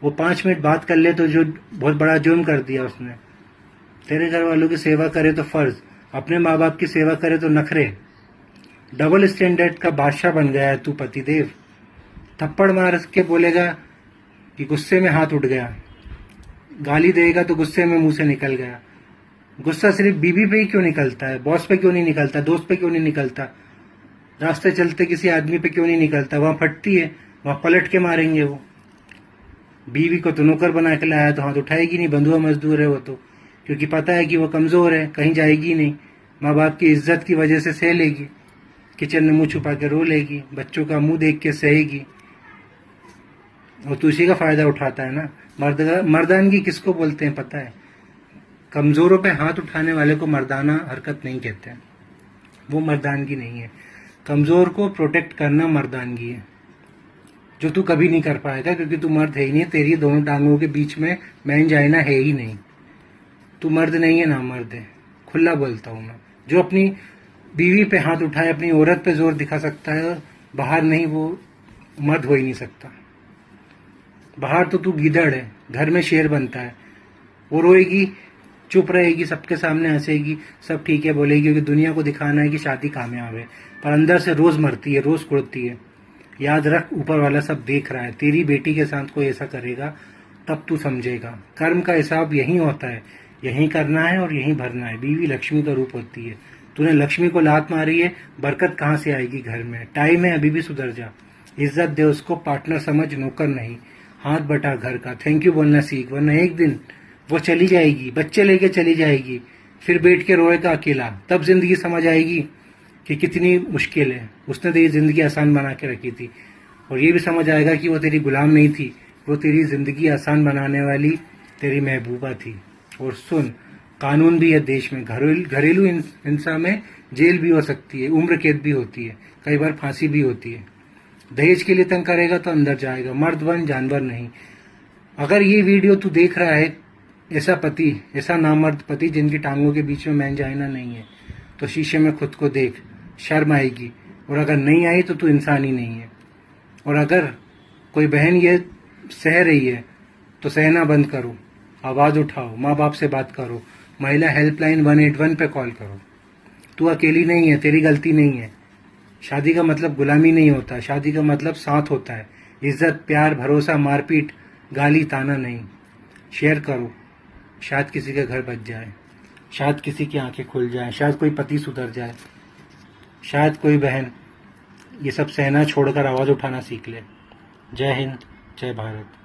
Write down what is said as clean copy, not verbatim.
वो 5 मिनट बात कर ले तो जो बहुत बड़ा जुर्म कर दिया उसने। तेरे घर वालों की सेवा करे तो फर्ज, अपने माँ बाप की सेवा करे तो नखरे। डबल स्टैंडर्ड का बादशाह बन गया है तू पतिदेव। थप्पड़ मार के बोलेगा कि गुस्से में हाथ उठ गया, गाली देगा तो गुस्से में मुंह से निकल गया। गुस्सा सिर्फ बीवी पे ही क्यों निकलता है, बॉस पे क्यों नहीं निकलता, दोस्त पे क्यों नहीं निकलता, रास्ते चलते किसी आदमी पे क्यों नहीं निकलता? वहां फटती है, वहां पलट के मारेंगे वो। बीवी को तो नौकर बना के लाया तो हाथ उठाएगी नहीं, बंधुआ मजदूर है वो तो, क्योंकि पता है कि वो कमजोर है, कहीं जाएगी नहीं, माँ बाप की इज्जत की वजह से सह लेगी, किचन में मुंह छुपा के रो लेगी, बच्चों का मुंह देख के सहेगी। और तू इसी का फायदा उठाता है ना। मर्दानगी किसको बोलते हैं पता है? कमजोरों पे हाथ उठाने वाले को मर्दाना हरकत नहीं कहते, वो मर्दानगी नहीं है। कमजोर को प्रोटेक्ट करना मर्दानगी है, जो तू कभी नहीं कर पाएगा, क्योंकि तू मर्द है ही नहीं। तेरी दोनों टांगों के बीच में मैंजाइना है ही नहीं। तू मर्द नहीं है ना मर्द है, खुला बोलता हूं मैं। जो अपनी बीवी पे हाथ उठाए, अपनी औरत पे जोर दिखा सकता है, बाहर नहीं, वो मर्द हो ही नहीं सकता। बाहर तो तू गीदड़ है, घर में शेर बनता है। वो रोएगी, चुप रहेगी, सबके सामने हंसेगी, सब ठीक है बोलेगी, क्योंकि दुनिया को दिखाना है कि शादी कामयाब है, पर अंदर से रोज मरती है, रोज कुड़ती है। याद रख, ऊपर वाला सब देख रहा है। तेरी बेटी के साथ कोई ऐसा करेगा तब तू समझेगा। कर्म का हिसाब यहीं होता है, यहीं करना है और यहीं भरना है। बीवी लक्ष्मी का रूप होती है। तूने लक्ष्मी को लात मारी है, बरकत कहाँ से आएगी घर में? टाइम है, अभी भी सुधर जा। इज्जत दे उसको, पार्टनर समझ, नौकर नहीं। हाथ बटा घर का, थैंक यू बोलना सीख, वरना एक दिन वो चली जाएगी, बच्चे लेके चली जाएगी, फिर बैठ के रोएगा अकेला। तब जिंदगी समझ आएगी कि कितनी मुश्किल है। उसने तेरी जिंदगी आसान बना के रखी थी। और ये भी समझ आएगा कि वो तेरी गुलाम नहीं थी, वो तेरी जिंदगी आसान बनाने वाली तेरी महबूबा थी। और सुन, कानून भी है देश में। घरेलू हिंसा में जेल भी हो सकती है, उम्र कैद भी होती है, कई बार फांसी भी होती है। दहेज के लिए तंग करेगा तो अंदर जाएगा। मर्द बन, जानवर नहीं। अगर ये वीडियो तू देख रहा है, ऐसा पति, ऐसा नामर्द पति जिनकी टांगों के बीच में मैंजाइना नहीं है, तो शीशे में खुद को देख, शर्म आएगी। और अगर नहीं आई तो तू इंसान ही नहीं है। और अगर कोई बहन ये सह रही है तो सहना बंद करो, आवाज उठाओ, माँ बाप से बात करो, महिला हेल्पलाइन 181 पे कॉल करो। तू अकेली नहीं है, तेरी गलती नहीं है। शादी का मतलब गुलामी नहीं होता, शादी का मतलब साथ होता है। इज्जत, प्यार, भरोसा, मारपीट, गाली, ताना नहीं। शेयर करो, शायद किसी का घर बच जाए, शायद किसी की आंखें खुल जाए, शायद कोई पति सुधर जाए, शायद कोई बहन ये सब सहना छोड़कर आवाज उठाना सीख ले। जय हिंद, जय भारत।